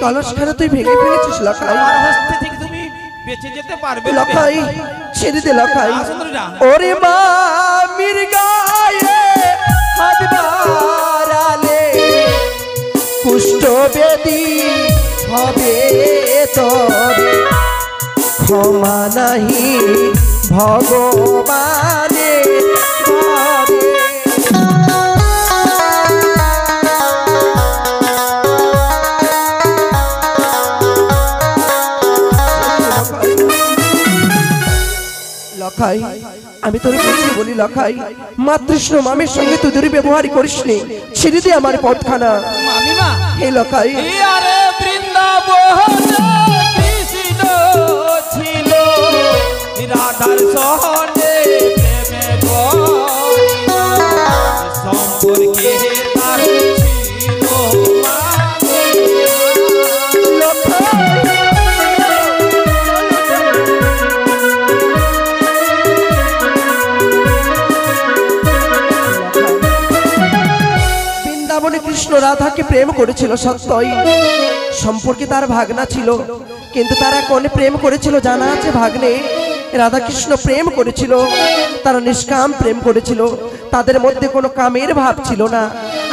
কলস কেন তুই ভেঙে ফেলেছিস লখাই? আমার হস্তে থেকে তুমি বেঁচে যেতে পারবে লখাই, ছেড়ে দে লখাই। ওরে মা মির গায়ে হাত বাড়ালে কুষ্ঠ বেদি হবে তোর, ক্ষমা নাহি ভগবানে ঘরে। লখাই, আমি তোর বুঝিয়ে বলি লখাই, মাতৃষ্ণ মামের সঙ্গে তুই দুর্ব্যবহার করিস নি, ছেড়ে দে আমার পথখানা। মামিমা হে লখাই, আরে বৃন্দাবনে কৃষ্ণ ছিল রাধার সহনে প্রেমে করিল, সম্পর্কে তার ছিল বৃন্দাবনে কৃষ্ণ রাধাকে প্রেম করেছিল সত্যই, সম্পর্কে তার ভাগনা ছিল, কিন্তু তারা কোন প্রেম করেছিল জানা আছে ভাগ্নে? রাধা কৃষ্ণ প্রেম করেছিল, তারা নিষ্কাম প্রেম করেছিল, তাদের মধ্যে কোনো কামের ভাব ছিল না।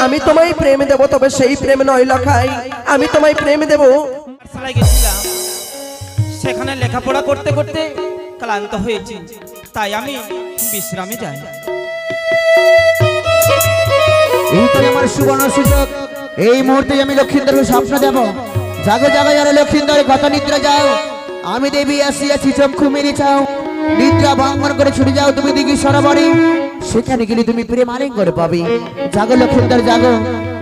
আমি তোমায় প্রেম দেব, তবে সেই প্রেম নয় লখাই, আমি তোমায় প্রেম দেব। গেছিলাম, সেখানে লেখাপড়া করতে করতে ক্লান্ত হয়েছি, তাই আমি বিশ্রামে যাই। এইটাই আমার সুবর্ণ সুযোগ, এই মুহূর্তে আমি লক্ষ্মীন্দরকে স্বপ্ন দেব। জাগো জাগো যারা লক্ষ্মীন্দর, কত নিদ্রা যাও, আমি দেবী আসিয়াছি, চক্ষু মেরে চাও, নিদ্রা ভঙ্গন করে ছুটে যাও তুমি দিঘি সরোবরে, সেখানে গেলে তুমি প্রেম আলিঙ্গন পাবে। জাগো লক্ষ্মীন্দর জাগো,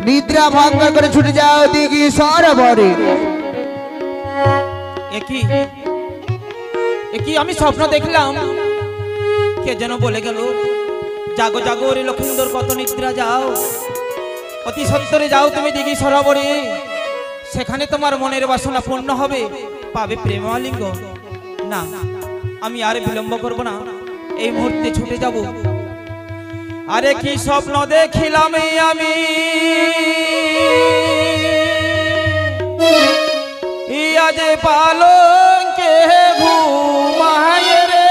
নিদ্রা ভঙ্গন করে ছুটে যাও দিঘি সরোবরে। একই আমি স্বপ্ন দেখলাম, কে যেন বলে গেল, জাগো জাগো রে লক্ষ্মীন্দর, কত নিদ্রা যাও, অতি সত্তরে যাও তুমি দিঘি সরোবরে, সেখানে তোমার মনের বাসনা পূর্ণ হবে, পাবে প্রেমালিঙ্গ। না, আমি আর বিলম্ব করব না, এই মুহূর্তে ছুটে যাব। আরে কি স্বপ্ন দেখিলাম আমি, আজ পালঙ্কে ঘুমায় রে,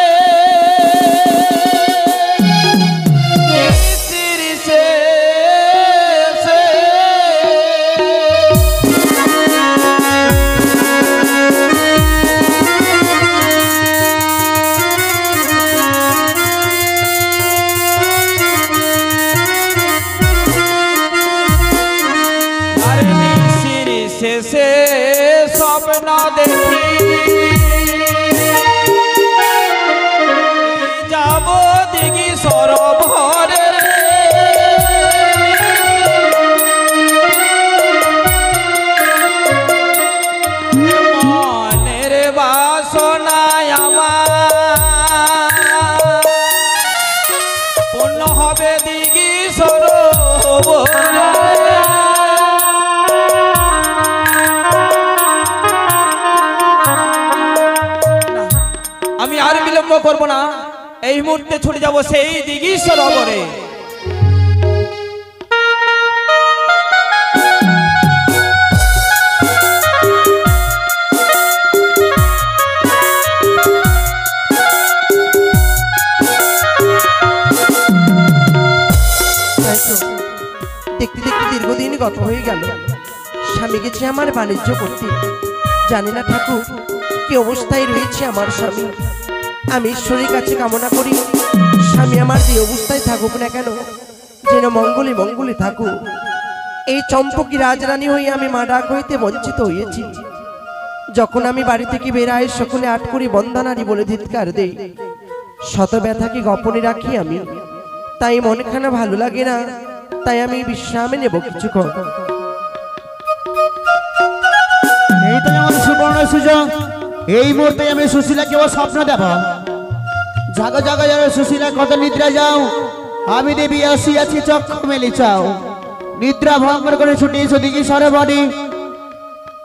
শেষে স্বপ্ন দেখি যাব দিঘি সরোবরে, মনের বাসনায় আমার পূর্ণ হবে দিঘি সরোবরে। আমি আর বিলম্ব করব না, এই মুহূর্তে ছুটে যাব সেই দিঘি সরোবরে। দেখতে দেখতে দীর্ঘদিন গত হয়ে গেল, স্বামী গেছে আমার বাণিজ্য করতে, জানি না ঠাকুর কি অবস্থায় রয়েছে আমার স্বামী। আমি ঈশ্বরের কাছে কামনা করি স্বামী আমার যে অবস্থায় থাকুক না কেন, যেন মঙ্গলে মঙ্গলে থাকুক। এই চম্পকী রাজরানী হয়ে আমি মা ডাক হইতে বঞ্চিত হয়েছি। যখন আমি বাড়ি থেকে বেরাই, সকলে আট করি বন্দনারি বলে ধিৎকার দেই, শত ব্যথাকে গোপনে রাখি আমি, তাই মনখানা ভালো লাগে না, তাই আমি বিশ্রামে নেব কিছুক্ষণ। এইটাই আমার সুবর্ণ সুযোগ, এই মুহূর্তে আমি সুশীলাকে স্বপ্ন দেব। জাগো জাগো যারা সুশীলা, কত নিদ্রা যাও, আমি দেবী আসিয়াছি, চক্ষু মেলি চাও, নিদ্রা ভঙ্গন করে ছুটে এসো দিঘি সরোবরে,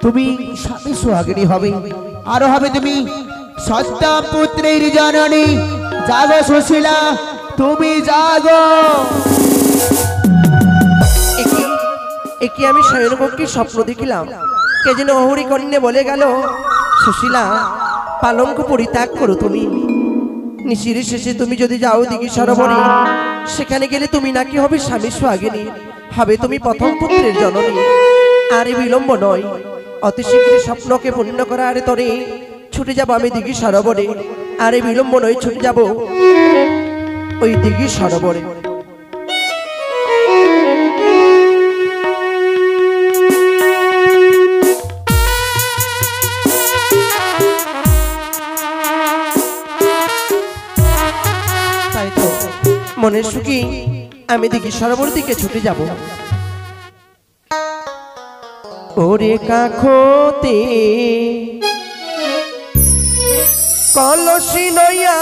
তুমি স্বামী সোহাগিনী হবে, আরো হবে তুমি সত্তা পুত্রের জননী। জাগো সুশীলা, তুমি জাগো। একে আমি শয়নকক্ষে স্বপ্ন দেখিলাম, কে যেন অহরি কন্যে বলে গেল, সুশীলা পালঙ্ক পরিত্যাগ করো তুমি। নিশির শেষে তুমি যদি যাও দিঘি সরোবরে, সেখানে গেলে তুমি নাকি হবে স্বামী সোহাগিনী, হবে তুমি প্রথম পুত্রের জননী। আর এই বিলম্ব নয়, অতি শীঘ্রই স্বপ্নকে পূর্ণ করার তরে ছুটে যাব আমি দিঘি সরোবরে। আর এই বিলম্ব নয়, ছুটে যাব ওই দিঘি সরোবরে। তাই তো মনের সুখী আমি দিঘি সরোবর দিকে ছুটে যাব। ওরে কাখতে কলসি নইয়া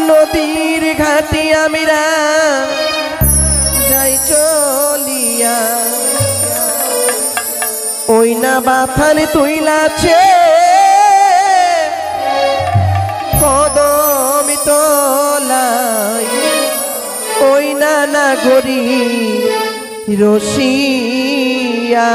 নদীর ঘাটে আমিরা যাই চলিয়া, ওই না বাথান তুইলাছে কদম তলাই, ওই না নাগরী রসিয়া।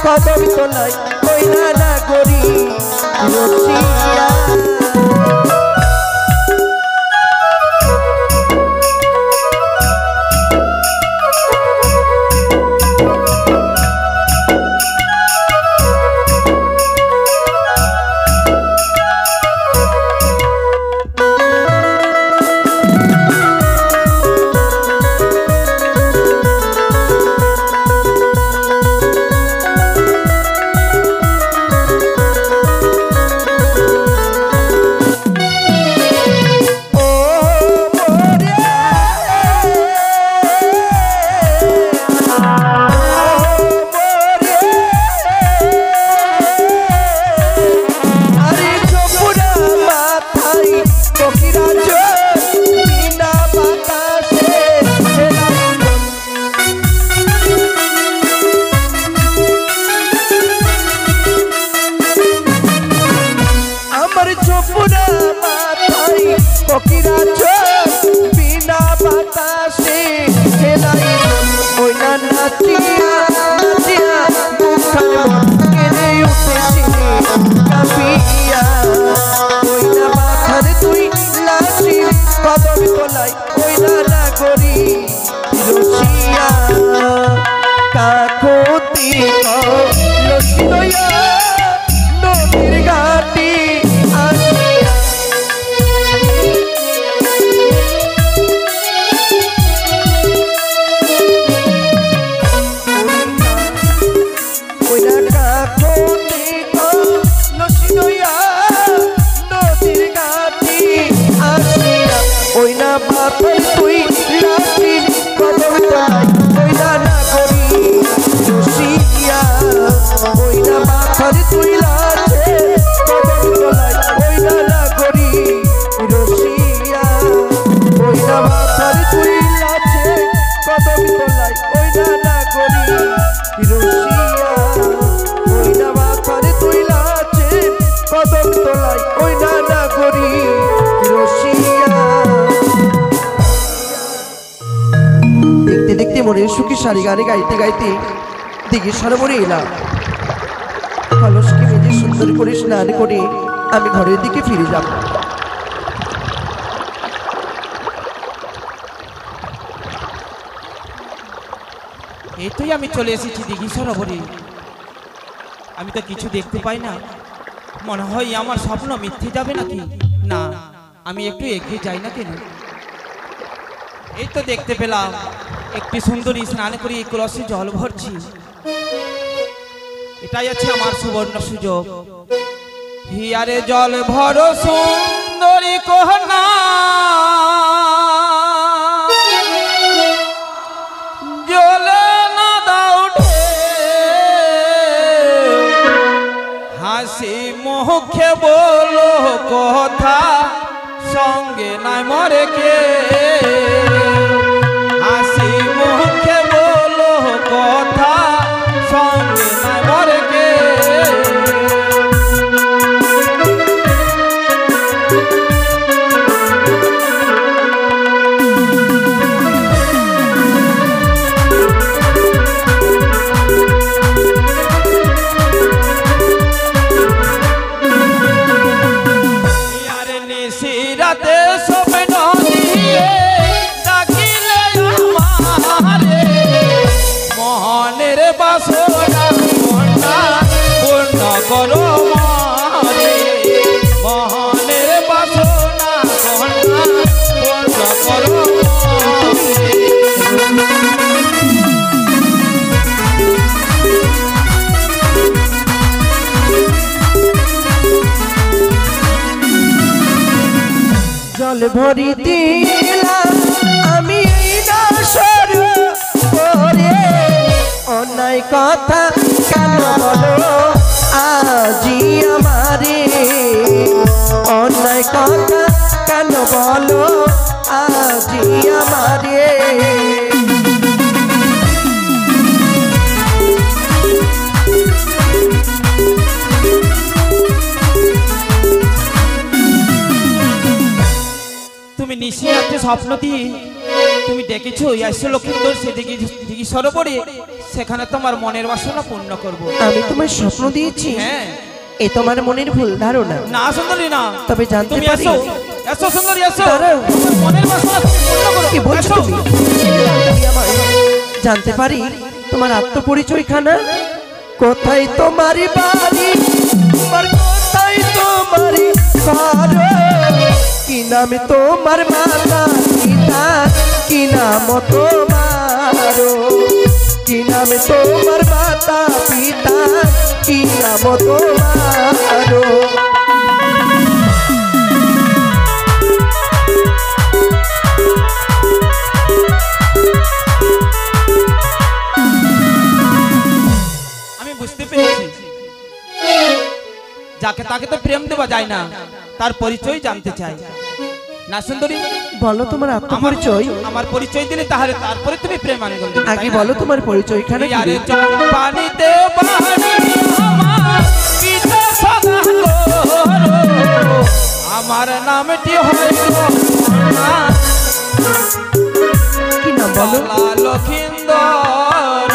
কদম তোলাই ওই না নাগরী রসিয়া। মনের সুখী সারি গানে গাইতে গাইতে দিঘি সরোবরে এলাম। কলসকে মেজে সুন্দর করে স্নান করে আমি ঘরের দিকে ফিরে যাব। এই তোই আমি চলে এসেছি দিঘি সরোবরে। আমি তো কিছু দেখতে পাই না, মনে হয় আমার স্বপ্ন মিথ্যে যাবে নাকি। না, আমি একটু এগিয়ে যাই না কেন? এই তো দেখতে পেলাম একটি সুন্দরী স্নান করে এই কলসে জল ভরছি। এটাই আছে আমার সুবর্ণ সুযোগ। হিয়ারে জল ভর সুন্দরী কহনা, জলে না দাও হাসি মুখে বলো কথা, সঙ্গে নাই মরে কে। হাসি মুখে বলো কথা, সঙ্গে নাই মরে কে। রাতে স্বপ্ন দিয়ে ডাকিলে আমারে, মনের বাসনা কোনটা পূর্ণ করো মারে। মনের বাসনা কোনটা পূর্ণ করো মারে। জল ভরি দিলাম আমি দাসর করে, অন্যায় কথা কেন বলো আজি আমারে। অন্যায় কথা কেন বলো আজি আমারে। তুমি নিশিরাতে স্বপ্ন দিয়ে তুমি ডেকেছো আসছে লক্ষ্মীন্দর সে দিঘি সরোবরে, সেখানে তোমার মনের বাসনা পূর্ণ করব। আমি তোমায় স্বপ্ন দিয়েছি? হ্যাঁ। এ তোমার মনের ভুল ধারণা। না সুন্দরী না, তবে জানতে তুমি পারি? এসো, এসো সুন্দরী এসো, দাঁড়াও। তোমার মনের বাসনা তুমি পূর্ণ করো। কি বলছো এসো। তুমি? জানতে পারি তোমার আত্মপরিচয় খানা? কোথায় তোমার বাড়ি, তোমার কোথায় তোমার ঘর, কি নামে তোমার মাতা পিতা, কি নাম তোমার, কি নামে তোমার মাতা পিতা, কি নাম তোমার। আমি বুঝতে পেরেছি, যাকে তাকে তো প্রেম দেওয়া যায় না, তার পরিচয় জানতে চাই। না সুন্দরী, বলো তোমার আত্মপরিচয়। আমার পরিচয় দিলে তাহলে তারপরে তুমি প্রেম আনন্দ দেবে। আগে বলো তোমার পরিচয় খানা কি? আরে চম্পানিতে বাড়ি আমার, পিতা সদা করো, আমার নামটি হয় কি নাম বলো? লক্ষিন্দর।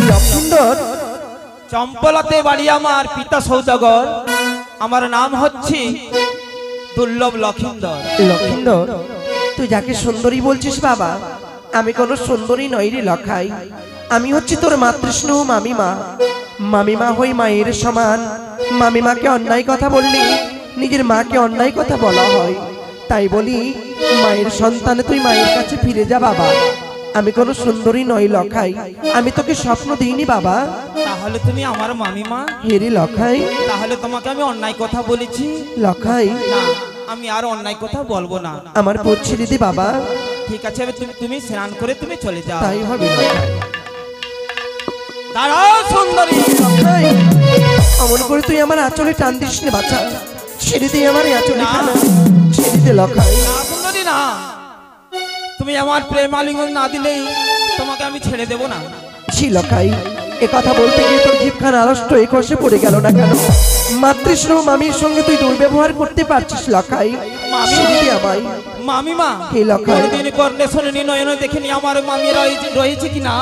লক্ষিন্দর? চম্পলাতে বাড়ি আমার, পিতা সৌদাগর, আমার নাম হচ্ছে দুর্লভ লক্ষিন্দর। লক্ষিন্দর, তুই যাকে সুন্দরী বলছিস বাবা, আমি কোনো সুন্দরী নই রে লখাই। আমি হচ্ছি তোর মাতৃস্নেহ মামিমা। মামিমা হই মায়ের সমান। মামিমাকে অন্যায় কথা বললি নিজের মাকে অন্যায় কথা বলা হয়। তাই বলি মায়ের সন্তানে তুই মায়ের কাছে ফিরে যা বাবা। আমি কোনো সুন্দরী নই লখাই, আমি তোকে স্বপ্ন দিইনি বাবা। তাহলে তুমি আমার মামিমা? হেরে লখাই। তাহলে তোমাকে আমি অন্যায় কথা বলেছি? লখাই, না, আমি আর অন্যায় কথা বলবো না। আমার পথ ছেড়ে দে বাবা। ঠিক আছে, তুমি স্নান করে তুমি চলে যাও। তাই হবে লখাই। দাঁড়াও সুন্দরী। লখাই, অমন করে তুই আমার আঁচলে টান দিস নে বাচ্চা। ছেড়ে দে আমার আঁচলে না। খানা, ছেড়ে দে লখাই। না সুন্দরী না, তুমি আমার প্রেম আলিঙ্গন না দিলেই তোমাকে আমি ছেড়ে দেব না। ছি লখাই, এ কথা বলতে গিয়ে তোর জিভখানা আড়ষ্ট এই কষে পড়ে গেল না কেন? মাতৃস্নেহ মামির সঙ্গে তুই দুর্ব্যবহার করতে পারছিস লখাই? মামি। ছেড়ে দে আমায়। মামিমা হে লখাই। কোনদিন কর্ণে শুনিনি নয়নে দেখিনি আমার মামি রয়েছে কিনা,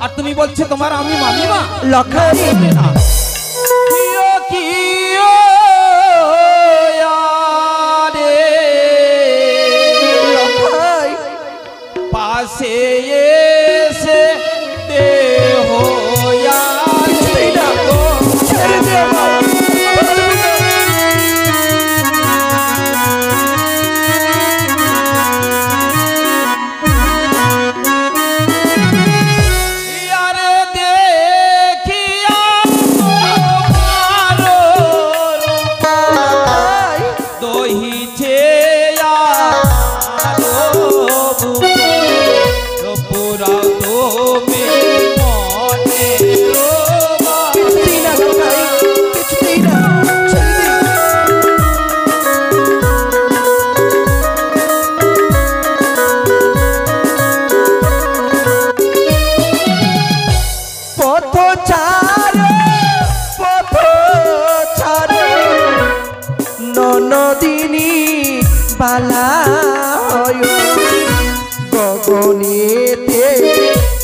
আর তুমি বলছো তোমার আমি মামিমা? লখাই না কিও কিও আরে লখাই পাশে এসে দেহ কিছুতেই না। ছেড়ে দে আমায়। আরে দেখিয়া তোমার লখাই দহিছে পুরা তুমি মনে কিছুতেই না লখাই, কিছুতেই না। ছেড়ে দে। পথ ছাড়ো, পথ ছাড়ো, ননদিনী বালা হয় গগনেতে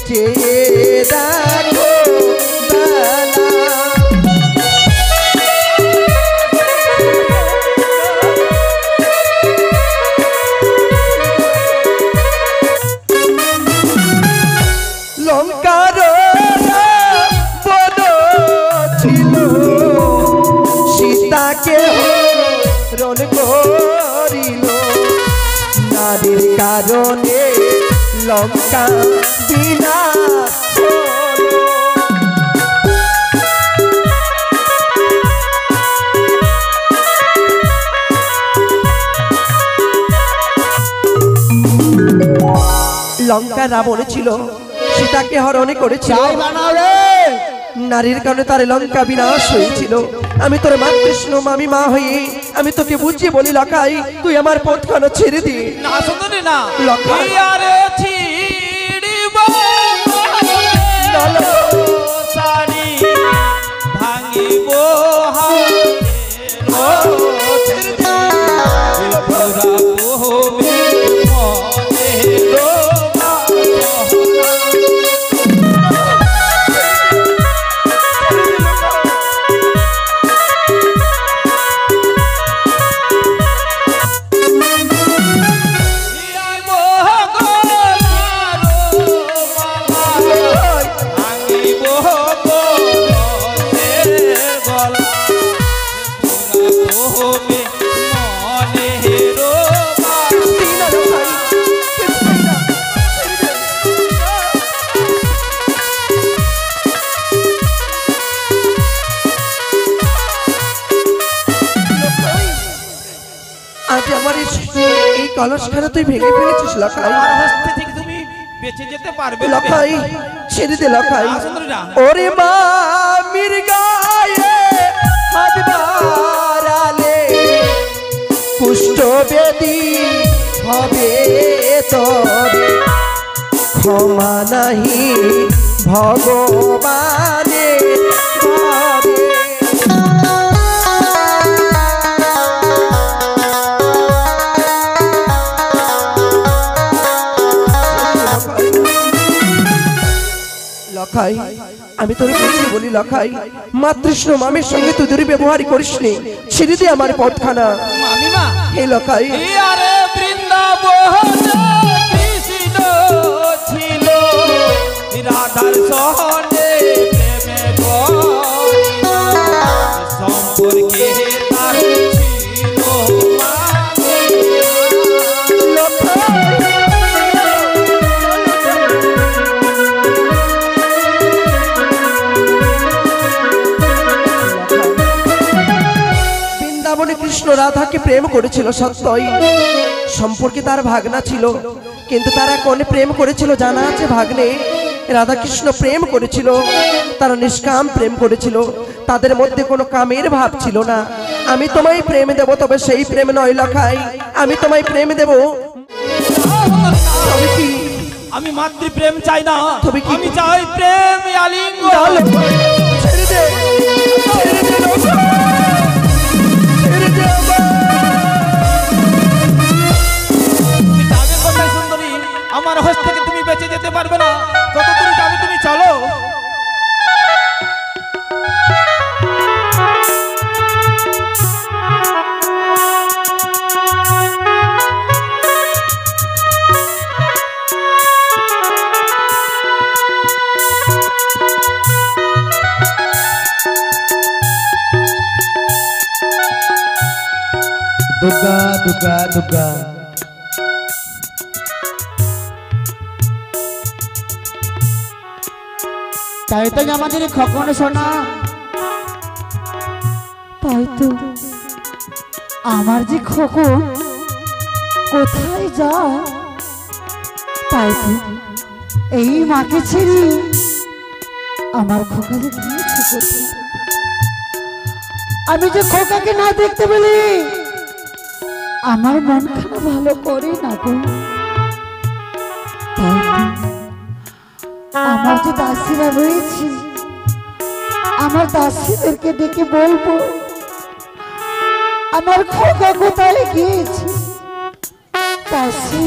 চেয়ে দেখো বালা। লঙ্কার বন ছিল সীতাকে হরণ করিল, নারীর কারণে লঙ্কা বিনাশ হলো। লঙ্কা রাবণ ছিল, সীতাকে হরণ করেছিল, চাই বানাও রে। নারীর কারণে তার লঙ্কা বিনাশ হয়েছিল। আমি তোর মাতৃষ্ণ মামি মা হয়ে আমি তোকে বুঝিয়ে বলি লখাই, তুই আমার পথখানা ছেড়ে দে। না সুন্দরী না লখাই। আরে ছিড়িব শাড়ি ভাঙিব ছেড়ে দে। পুরা তুমি কিছুতেই না লখাই, কিছুতেই না। ছেড়ে দে। লখাই, আজ আমার এই কলসখানা তুই ভেঙে ফেলেছিস লখাই। আমার হস্তে থেকে তুমি বেঁচে যেতে পারবে না। লখাই ছেড়ে দে লখাই। না, সুন্দরী না। ওরে মামির গায়ে হাত বাড়ালে কুষ্ঠ বেদি হবে তবে, ক্ষমা নাহি ভগবানে ভাবে। লখাই আমি তোর বুঝিয়ে বলি লখাই, মাতৃষ্ণ মামের সঙ্গে তুই দুর্ব্যবহার করিস নি, ছেড়ে দে আমার পথখানা। মামিমা হে লখাই আরে বৃন্দাবন কৃষ্ণ ছিল রাধার সহনে প্রেমে পড়িল, সম্পর্কে তার ছিল বৃন্দাবনে কৃষ্ণ রাধাকে প্রেম করেছিল সত্যই, সম্পর্কে তার ভাগনা ছিল, কিন্তু তারা কোনে প্রেম করেছিল জানা আছে ভাগ্নে? রাধা কৃষ্ণ প্রেম করেছিল, তারা নিষ্কাম প্রেম করেছিল, তাদের মধ্যে কোনো কামের ভাব ছিল না। আমি তোমায় প্রেম দেব, তবে সেই প্রেম নয় লখাই, আমি তোমায় প্রেম দেব। তবে কি? আমি মাতৃ প্রেম চাই না, তবে কি? আমি চাই প্রেম না আলিঙ্গন। লখাই, ছেড়ে দে, ছেড়ে দে লখাই। দুর্গা দুর্গা দুর্গা। তাই তো আমাদের খোকন সোনা, তাই তো আমার যে খোকন কোথায় যায়, তাই তো এই মাকে ছেড়ে আমার খোকা যে গিয়েছে কোথায়। আমি যে খোকাকে না দেখতে পেলে আমার মনখানা ভালো করে না গো। তাই তো আমার যে দাসীরা রয়েছে, আমার দাসীদেরকে ডেকে বলবো আমার খোকা কোথায় গিয়েছে। দাসী,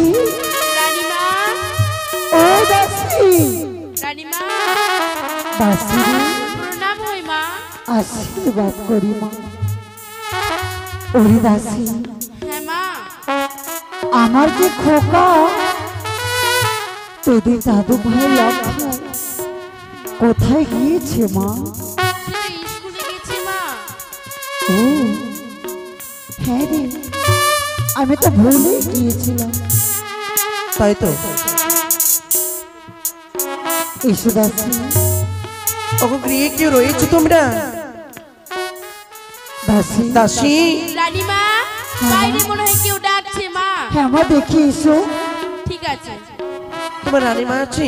রানীমা, ও দাসী, রানীমা, দাসী প্রণাম হই মা। আশীর্বাদ করি মা। ওরে দাসী, হ্যাঁ মা, আমার যে খোকা তোদের দাদু ভাই লক্ষা কোথায় গিয়েছে মা? সে তো স্কুলে গেছে মা। ও হ্যাঁ রে, আমি তো ভুলে গিয়েছিলাম। তাই তো। এসো দাসী। ওগো গৃহে কেউ রয়েছে তোমরা? দাসী, দাসী, রানীমা, বাইরে মনে হয় কেউ ডাকছে মা। হ্যাঁ মা দেখি এসো। ঠিক আছে। তোমার রানীমা আছে?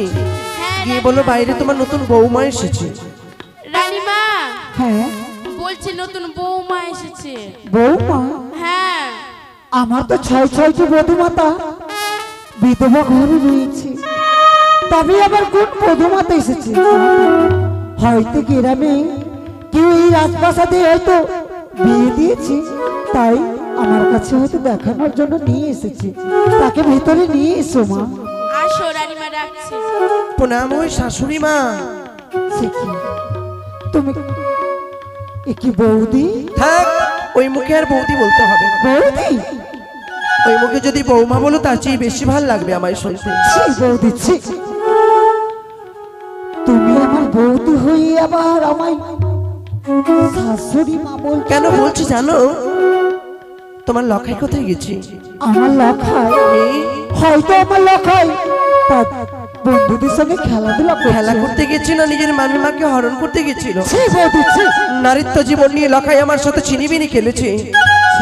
হ্যাঁ গিয়ে বলো বাইরে তোমার নতুন বৌমা এসেছে। রানীমা, হ্যাঁ বলছে নতুন বৌমা এসেছে। বৌমা? হ্যাঁ, আমার তো ছয়টি বধুমাতা বিধবা ঘরে রয়েছে, তবে আবার কোন বধুমাতা এসেছে? হয়তো গ্রামে কেউ এই রাজপ্রাসাদে হয়তো বিয়ে দিয়েছে, তাই আমার কাছে হয়তো দেখানোর জন্য নিয়ে এসেছে। তাকে ভেতরে নিয়ে এসো মা। আসো, রানীমা ডাকছে। প্রণাম ওই শাশুড়ি মা। সে কি, তুমি এ কি বৌদি? থাক, ওই মুখে আর বৌদি বলতে হবে না। বৌদি? ওই মুখে যদি বৌমা বলো তার চেয়ে বেশি ভালো লাগবে আমায় শুনতে। ছি বৌদি, ছি। তুমি আমার বৌদি হয়ে আবার আমায় শাশুড়ি মা বল কেন বলছি জানো? তোমার লখাই কোথায় গেছি? আমার লখাই? হয়তো আমার লখাই তার বন্ধুদের সঙ্গে খেলাধুলা খেলা করতে গেছি না নিজের মামিমাকে হরণ করতে গেছিল? ছি বৌদি, ছি। নারীত্ব জীবন নিয়ে লখাই আমার সাথে ছিনিবিনি খেলেছে।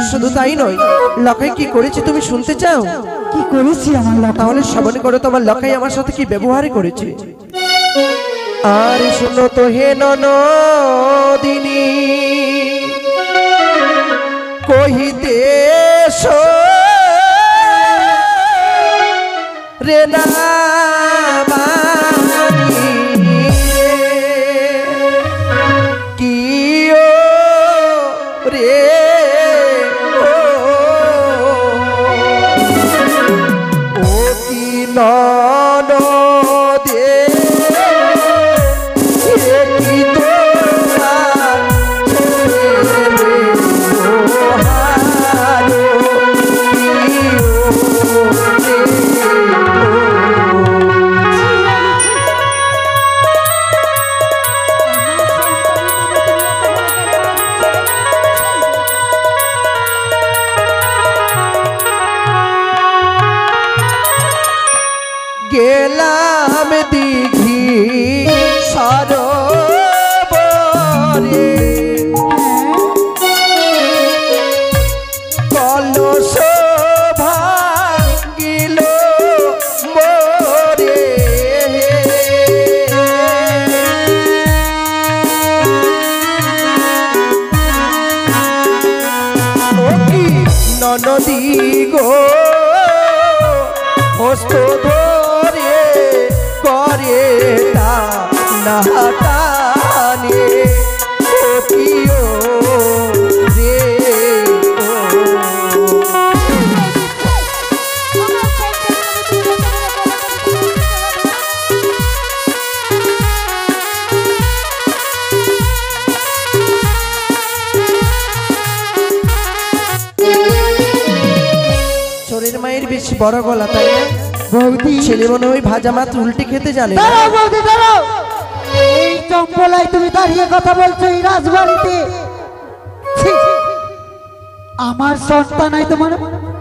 শুধু তাই নয়, লখাই কি করেছে তুমি শুনতে চাও? কি করেছি আমার লখাই? তাহলে শ্রবণ করো তোমার লখাই আমার সাথে কি ব্যবহার করেছে। আর শুনো তো হে ননদিনী, কহিতে রে না কি ও রে ও কি ননদে কি তোমার গেলাম দিঘি সরোবরে কলস ভাঙ্গিল মোরে ও কি ননদী গো হস্ত ধরে করে না টানে ও প্রিয় রে চোরের মায়ের বেশি বড় গলা, তাই না? বৌদি, ছেলে মনে ওই ভাজা মাছ উল্টে খেতে জানে না। দাঁড়াও বৌদি, দাঁড়াও। এই চম্পলায় তুমি দাঁড়িয়ে কথা বলছো এই রাজবাড়িতে? ছি, আমার সন্তান নাই তোমার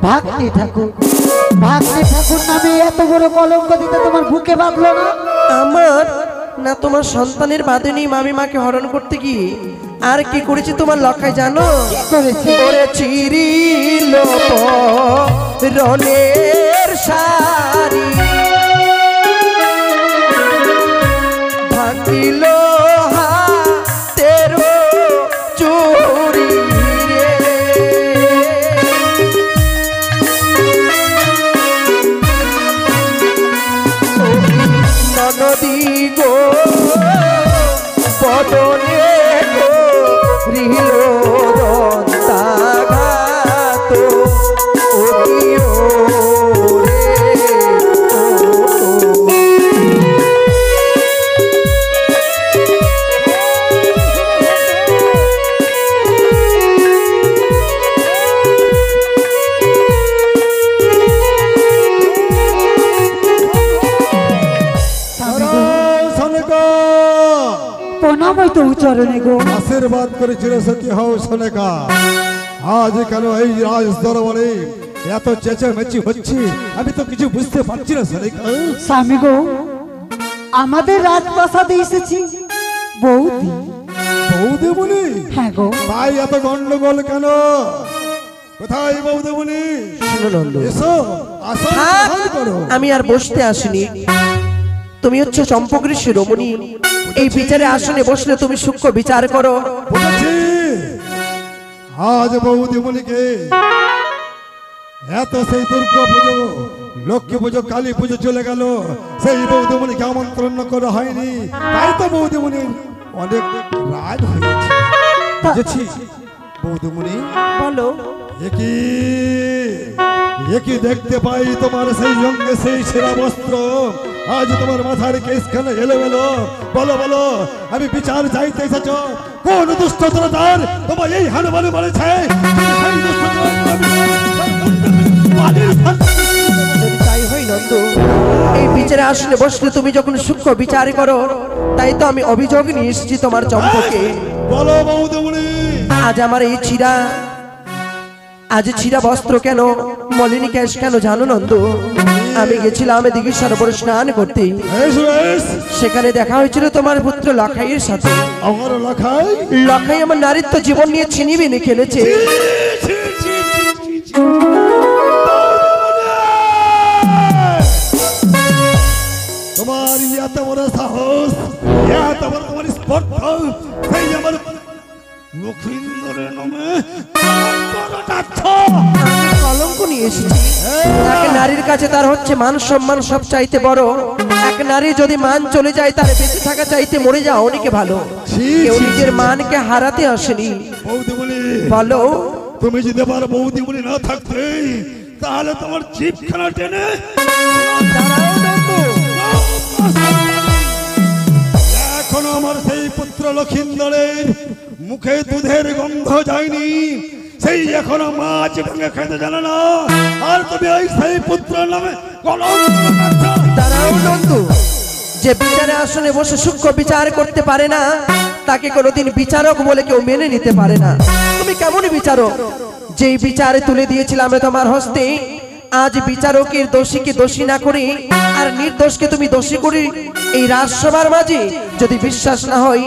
ভাগ্নে ঠাকুর। ভাগ্নে ঠাকুর নামে এত বড় কলঙ্ক দিতে তোমার বুকে বাঁধলো না? আমার না তোমার সন্তানের বাঁধেনি, মামি মাকে হরণ করতে গিয়ে আর কি করেছি তোমার লক্ষায় জানো? করেছি করেছি রনের শাড়ি ভাঙিল হাতের চুরি রে। নদী গো বদনে গো রিল দন্তাঘাত ওরিও রে প্রণাম হইতো চরণে গো। আশীর্বাদ করেছিল সখী হও সোনেকা। আজ কেন এই রাজ দরবারে এত চেঁচামেচি হচ্ছে আমি তো কিছু বুঝতে পারছি না সোনেকা। স্বামী গো, আমাদের রাজপ্রাসাদে এসেছি বৌদি। বৌদেবনী? হ্যাঁ গো। তাই এত গন্ডগোল কেন? কোথায় বৌদেবনী? শুনো নন্দ, এসো আসো থাক, গ্রহণ করো। আমি আর বসতে আসিনি। তুমি হচ্ছে চম্পকের শিরোমণি, এই বিচারে আসনে বসলে তুমি সূক্ষ্ম বিচার করো। বুঝেছি। আজ বৌদেবনীকে এত সেই দুর্গা পুজো, লক্ষ্মী পুজো, কালী পুজো চলে গেল, সেই বৌদেবনীকে আমন্ত্রণ করা হয়নি, তাই তো বৌদেবনীর অনেক রাগ হয়েছে। বুঝেছি বৌদেবনী। বলো। একই দেখতে পাই তোমার সেই অঙ্গে সেই সেরা বস্ত্র, আজ তোমার মাথার কেসখানে এলোমেলো। বলো বলো, আমি বিচার চাইতে এসেছ? কোন দুষ্টতর তার তোমার এই হানুমানে বলেছে? যদি তাই হয় নন্দ, এই বিচারে আসলে বসলে তুমি যখন সূক্ষ্ম বিচার করো, তাই তো আমি অভিযোগ নিয়ে এসেছি তোমার চম্পকে। বলো বৌদেবনী। আজ আমার এই আজ ছিঁড়া বস্ত্র কেন, মলিনী কেশ কেন জানো নন্দ? আমি গেছিলাম দিঘির সরোবরে স্নান করতে, সেখানে দেখা হয়েছিল তোমার পুত্র লখাইয়ের সাথে। আমার লখাই? লখাই আমার নারীত্ব জীবন নিয়ে ছিনিবিনি খেলেছে। তোমার এত বড় সাহস, এত বড় তোমার স্পর্ধা, সেই আমার লক্ষিন্দরের নামে কলঙ্ক নিয়ে এসেছি। এক নারীর কাছে তার হচ্ছে মান সম্মান সব চাইতে বড়। এক নারী যদি মান চলে যায়, তার বেঁচে থাকা চাইতে মরে যাওয়া অনেকে ভালো। কেউ নিজের মানকে হারাতে আসেনি। বৌদিমণি বলো। তুমি যদি আমার বৌদিমণি না থাকতে, তাহলে তোমার জিভখানা টেনে এখনো আমার সেই পুত্র লক্ষিন্দরের মুখে দুধের গন্ধ যায়নি, সেই এখনো মাছ ভেঙে খেতে জানে না, আর তুমি ওই সেই পুত্র নামে দাঁড়াও নন্দু। যে বিচারে আসনে বসে সূক্ষ্ম বিচার করতে পারে না, তাকে কোনোদিন বিচারক বলে কেউ মেনে নিতে পারে না। তুমি কেমন বিচারক? যেই বিচারে তুলে দিয়েছিলাম তোমার হস্তে, আজ বিচারকের দোষীকে দোষী না করে আর নির্দোষকে তুমি দোষী করে এই রাজসভার মাঝে যদি বিশ্বাস না হয়,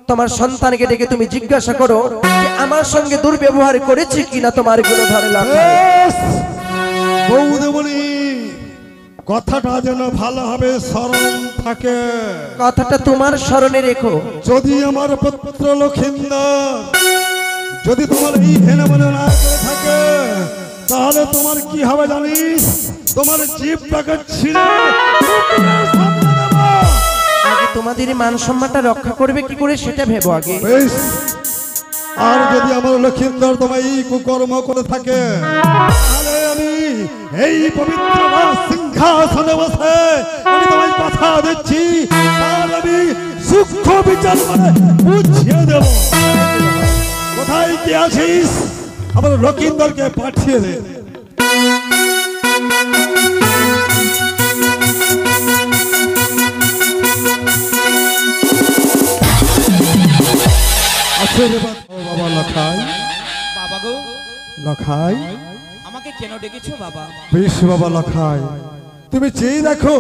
তোমার সন্তানকে ডেকে তুমি জিজ্ঞাসা করো যে আমার সঙ্গে দুর্ব্যবহার করেছে কিনা তোমার কোনো ধরে লাগে। বৌদেবনী, কথাটা যেন ভালোভাবে স্মরণ থাকে। কথাটা তোমার স্মরণে রেখো। যদি আমার পুত্র লক্ষিন্দর যদি তোমার এই হেনে মনে না করে থাকে, তাহলে তোমার কি হবে জানিস? তোমার জীবটাকে ছিঁড়ে আগে তোমাদের মান সম্মানটা রক্ষা করবে কি করে সেটা ভেবো আগে। বেশ, আর যদি আমার লক্ষিন্দর তোমার এই কুকর্ম করে থাকে, তাহলে আমি এই পবিত্র সিংহাসনে বসে আমি তোমায় কথা দিচ্ছি, আর আমি সূক্ষ্ম বিচার করে বুঝিয়ে দেব। কোথায় কি আছিস? আমার লক্ষিন্দরকে পাঠিয়ে দে। বাবা গো, লখাই, আমাকে কেন ডেকেছো বাবা? বেশ বাবা লখাই, তুমি চেয়ে দেখো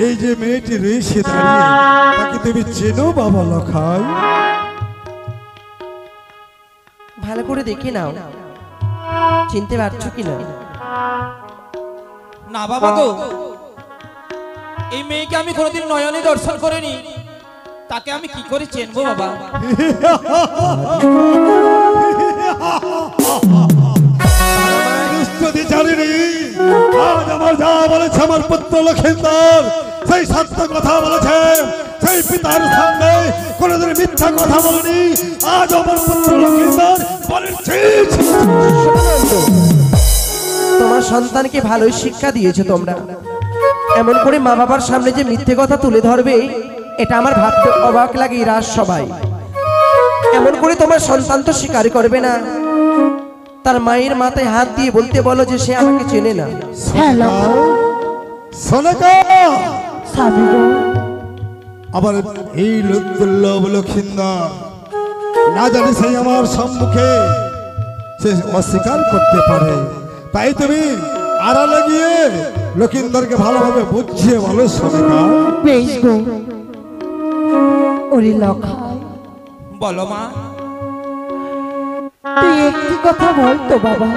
এই যে মেয়েটি রয়েছে দাঁড়িয়ে, তাকে তুমি চেনো বাবা লখাই? ভালো করে দেখে নাও, চিনতে পারছো কিনা? না বাবা গো, এই মেয়েকে আমি কোনোদিন নয়নে দর্শন করিনি, তাকে আমি কি করে চেনবো বাবা? যদি জানিনি আজ আমার যা বলেছে আমার পুত্র লক্ষিন্দর, সেই সত্য কথা বলেছে, সেই পিতার সামনে কোনোদিন মিথ্যা কথা বলেনি। আজ আমার পুত্র লক্ষিন্দর বলেছে। তোমার সন্তানকে ভালোই শিক্ষা দিয়েছো তোমরা, এমন করে মা বাবার সামনে যে মিথ্যে কথা তুলে ধরবে, এটা আমার ভাবতে অবাক লাগে। রাজ সবাই এমন করে তোমার সন্তান তো স্বীকার করবে না, তার মায়ের মাথায় হাত দিয়ে বলতে বলো যে সে আমাকে চেনে না। হ্যালো সোনাকা, স্বামী গো, আবার এই দুর্লভ লক্ষিন্দর না জানি সেই আমার সম্মুখে সে অস্বীকার করতে পারে, তাই তুমি আড়ালে গিয়ে লক্ষিন্দরকে ভালোভাবে বুঝিয়ে বলো সোনাকা। বেশ গো। ওরে লখাই, বলো মা। তুই একটি কথা বলতো বাবা,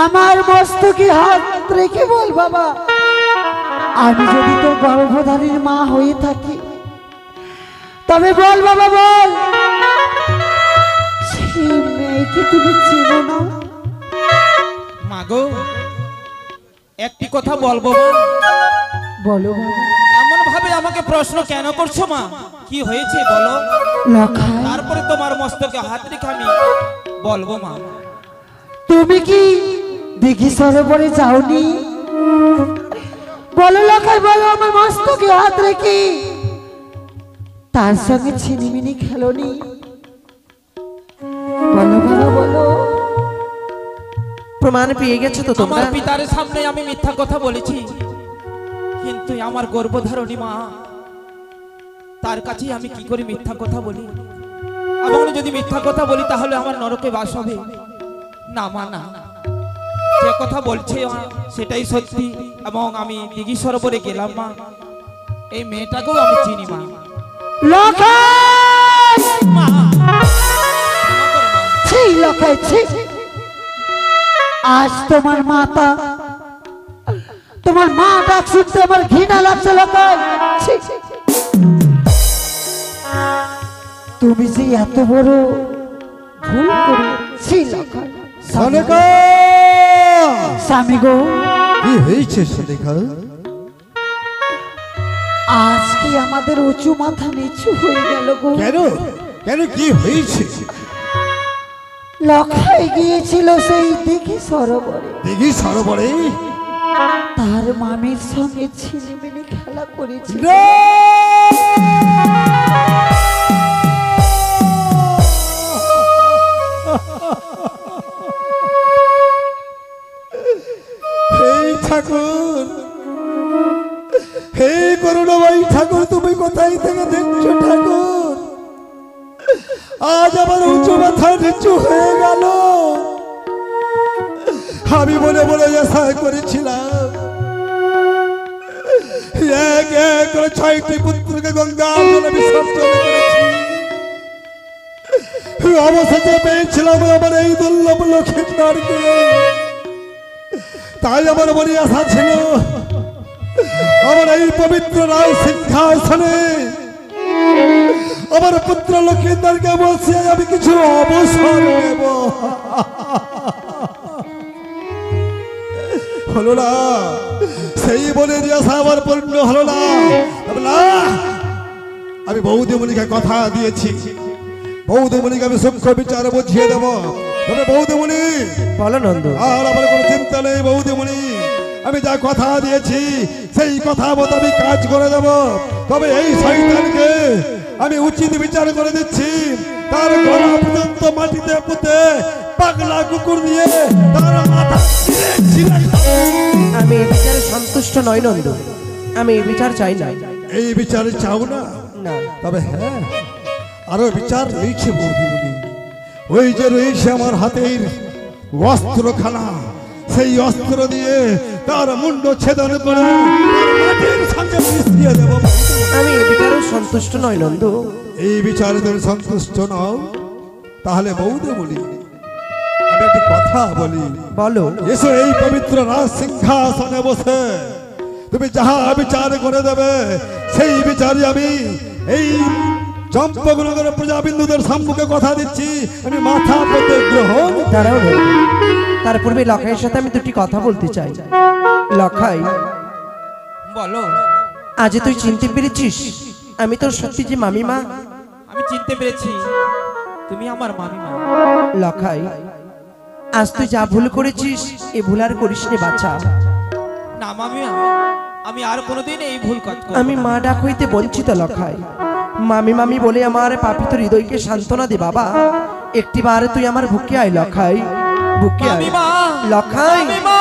আমার মস্তকে হাত রেখে বল বাবা, আমি যদি তোর গর্ভধারীর মা হয়ে থাকি, তবে বল বাবা বল, সেই মেয়েকে তুমি চেনো না? মা গো, একটি কথা বলবো মা? বলো বাবা। এমন ভাবে আমাকে প্রশ্ন কেন করছো মা? কি হয়েছে বলো, লখাই, তারপরে তোমার মস্তকে হাত রেখে আমি বলবো মা। তুমি কি দিঘি সরোবরে যাওনি? বলো লখাই বলো, আমার মস্তকে হাত রেখে তার সঙ্গে ছিনিমিনি খেলোনি? বলো বাবা বলো। প্রমাণ পেয়ে গেছো তো তোমরা? আমার পিতার সামনে আমি মিথ্যা কথা বলেছি, কিন্তু আমার গর্ভধারণী মা, তার কাছে আমি কি করে মিথ্যা কথা বলি? এবং যদি মিথ্যা কথা বলি তাহলে আমার নরকে বাস হবে না মা, না। যে কথা বলছে মা সেটাই সত্যি, এবং আমি দিঘি সরোবরে গেলাম মা, এই মেয়েটাকেও আমি চিনি মা। লখাই, মা, ক্ষমা করো মা। ছি লখাই ছি, আজ তোমার মাতা, তোমার মা ডাক শুনতে আমার ঘৃণা লাগছে লখাই। ছি, তুমি যে এত বড় ভুল করেছি লখাই। সোনাকা, স্বামী গো, কি হয়েছে সোনাকা? আজকে আমাদের উঁচু মাথা নিচু হয়ে গেল গো। কেন কেন কি হয়েছে? লখাই গিয়েছিল সেই দিঘি সরোবরে, দিঘি সরোবরে? তার মামির সঙ্গে ছিনিমিনি খেলা করেছিল। হে ঠাকুর, হে করুণাময়ী ঠাকুর, তুমি কোথায় থেকে দেখছো ঠাকুর? আজ আমার উঁচু মাথা নিচু হয়ে গেল। আমি মনে মনে আশা করেছিলাম এক এক করে 6টি পুত্রকে গঙ্গা জলে বিসর্জন করেছি, অবশেষে পেয়েছিলাম আমার এই দুর্লভ লক্ষিন্দরকে। তাই আমার মনে আশা ছিল আমার এই পবিত্র রায় সিংহাসনে আমার পুত্র লক্ষিন্দরকে বসিয়ে আমি কিছু অবসর নেব। হলো না, সেই মনের আশা আমার পূর্ণ হলো না। আমি বৌদিমণিকে কথা দিয়েছি, বৌদিমণিকে আমি সূক্ষ্ম বিচার বুঝিয়ে দেব। তবে বৌদিমণি, বলো নন্দ। আর আমার কোনো চিন্তা নেই বৌদিমণি, আমি যা কথা দিয়েছি সেই কথা মতো আমি কাজ করে দেব। তবে এই শয়তানকে আমি উচিত বিচার করে দিচ্ছি, তার গলা পর্যন্ত মাটিতে পুঁতে পাগলা কুকুর দিয়ে তার মাথা ছিঁড়ে আমি এই বিচারে সন্তুষ্ট নই নন্দ, আমি এই বিচার চাই না। এই বিচার চাও না? না। তবে হ্যাঁ, আরো বিচার রয়েছে বৌদিমণি, ওই যে রয়েছে আমার হাতের অস্ত্রখানা, সেই অস্ত্র দিয়ে তার মুন্ড ছেদন করে তার মাটির সঙ্গে মিশিয়ে দেব। আমি এ বিচারেও সন্তুষ্ট নই নন্দ। এই বিচারে তুমি সন্তুষ্ট নও? তাহলে বৌদে বলি, আমি একটি কথা বলি। বলো। এসো এই পবিত্র রাজ সিংহাসনে বসে তুমি যাহা বিচার করে দেবে, সেই বিচারে আমি এই চম্পকনগরের প্রজাবিন্দুদের সম্মুখে কথা দিচ্ছি, আমি মাথা পেতে গ্রহণ। দাঁড়াও নন্দ, তার পূর্বে লখাইয়ের সাথে আমি দুটি কথা বলতে চাই। লখাই, বলো। আজ তুই চিনতে পেরেছিস আমি তোর সত্যি যে মামিমা? আমি চিনতে পেরেছি তুমি আমার মামিমা। লখাই, আজ তুই যা ভুল করেছিস এ ভুল আর করিস নে বাছা। না মামিমা, আমি আর কোনোদিন এই ভুল কাজ করব আমি না। মা ডাক হইতে বঞ্চিত লখাই। মামি মামি বলে আমার পাপিত হৃদয়কে সান্ত্বনা দে বাবা। একটিবার তুই আমার বুকে আয় লখাই, বুকে আয় মামিমা, লখাই। মামিমা।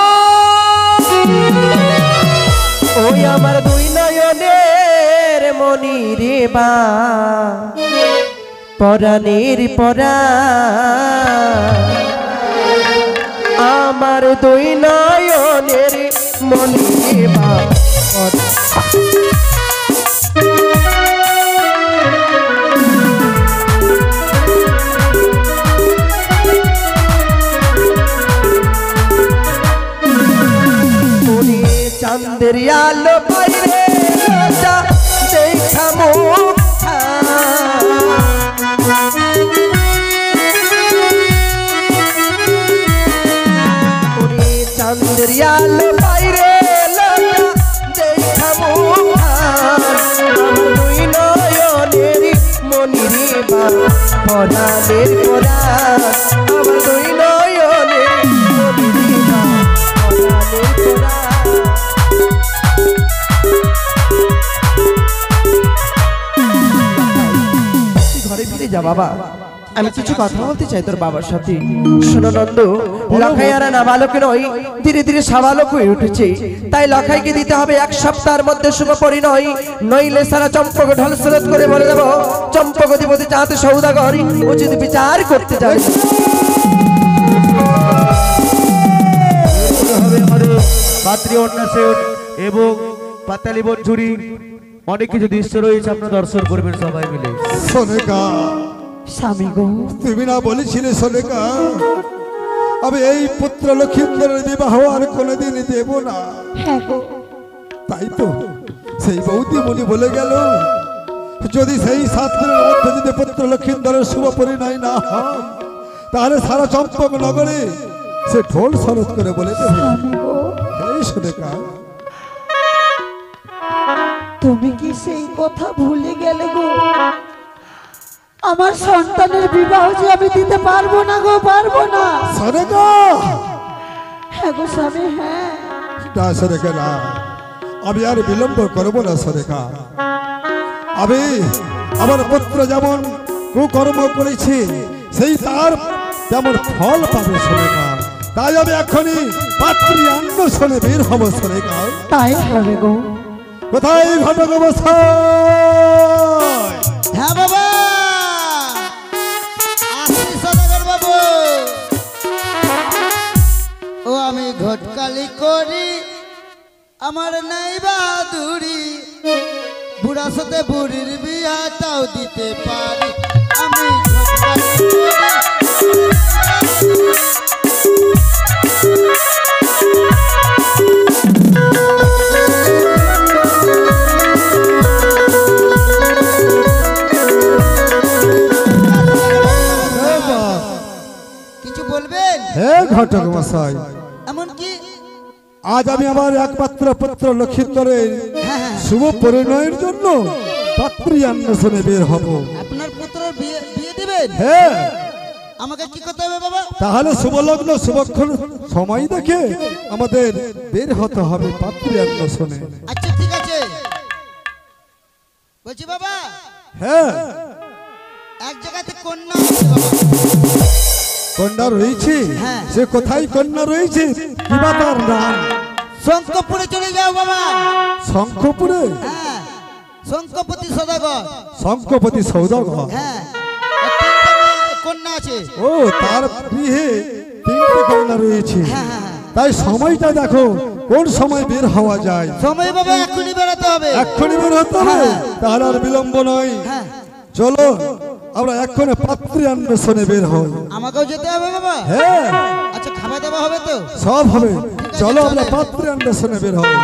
ওই আমার দুই নয়নের মনি রে বা, পরাণের পরা, আমার দুই নয়নের মনি রে বা। চাঁদের আলো বাইরে রাজা দেখা মুখা, চাঁদের আলো বাইরে রাজা দেখা মুখা, দুই নয়নের মনিরে বা, পরাণের পরা, আমার দুই নয়নের মনিরে বা, পরাণের পরা। ঘরে ফিরে যা বাবা, আমি কিছু কথা বলতে চাই তোর বাবার সাথে। শোনো নন্দ, লখাই আর না বালক নয়, ধীরে ধীরে সাবালক হয়ে উঠেছে। তাই লখাইকে দিতে হবে 1 সপ্তাহের মধ্যে শুভ পরিণয়, নইলে সারা চম্পক ঢল স্রোত করে বলে দেব চম্পক অধিপতি চাঁদে সৌদাগর উচিত বিচার করতে যায়। হবে আমাদের পাত্রী অন্যাসেন এবং পাতালি বঞ্চুরি, অনেক কিছু দৃশ্য রয়েছে, আপনারা দর্শন করবেন সবাই মিলে। সোনেকা, স্বামী গো, তুমি না বলেছিলে সোনেকা আমি এই পুত্র লক্ষ্মীন্দরের বিবাহ আর কোনোদিন দেব না? হ্যাঁ গো, তাই তো সেই বৌদি বলি বলে গেল, যদি সেই 7 দিনের মধ্যে যদি পুত্র লক্ষ্মীন্দরের শুভ পরিণয় না হয়, তাহলে সারা চম্পক নগরে সে ঢোল সরোদ করে বলে দেবে, স্বামী গো, এই সোনেকা তুমি কি সেই কথা ভুলে গেলে গো? আমার সন্তানের বিবাহ যে আমি দিতে পারবো না গো, পারবো না। সোনেকা, হ্যাঁ গো স্বামী, হ্যাঁ। না সোনেকা না, আমি আর বিলম্ব করবো না সোনেকা। আমি আমার পুত্র যেমন কুকর্ম করেছি সেই তার তেমন ফল পাবে সোনেকা। তাই আমি এখনই পাত্রী অন্বেষণে বের হব সোনেকা। তাই হবে গো। কোথায় ঘটক মশাই? হ্যাঁ বাবা, আসি সদাগর বাবু। ও আমি ঘটকালি করি, আমার নাই বাহাদুরি, বুড়ার সাথে বুড়ির বিয়াটাও দিতে পারি, আমি ঘটকালি করি। কিছু বলবেন? হে ঘটক মশাই, এমনকি আজ আমি আমার একমাত্র পুত্র লক্ষ্মীন্দরের শুভ পরিণয়ের জন্য পাত্রী অন্বেষণে বের হব। আপনার পুত্রের বিয়ে দিবেন? হ্যাঁ। আমাকে কি করতে হবে বাবা? তাহলে শুভলগ্ন শুভক্ষণ সময় দেখে আমাদের বের হতে হবে পাত্রী অন্বেষণে। আচ্ছা ঠিক আছে। বলছি বাবা, হ্যাঁ, এক জায়গাতে কন্যা আছে বাবা। কন্যা রয়েছে? হ্যাঁ। সে কোথায় কন্যা রয়েছে? কিবা তার নাম? শঙ্করপুরে চলে যাও বাবা। শঙ্খপুরে? হ্যাঁ, শঙ্করপতি সদাগর। শঙ্খপতি সৌদাগর? হ্যাঁ, আর 3টা মেয়ে কন্যা আছে? ও তার গৃহে 3টে কন্যা রয়েছে, তাই সময়টা দেখো কোন সময় বের হওয়া যায়। সময় বাবা এখনই বেরোতে হবে। এক্ষুনি বের হতে হবে, তাহলে আর বিলম্ব নয়। চলো আমরা এক্ষুনি পাত্রী অন্বেষণে বের হই। আমাকেও যেতে হবে বাবা? হ্যাঁ আচ্ছা খাওয়া দাওয়া হবে তো? সব হবে, চলো আমরা পাত্রী অন্বেষণে বের হই।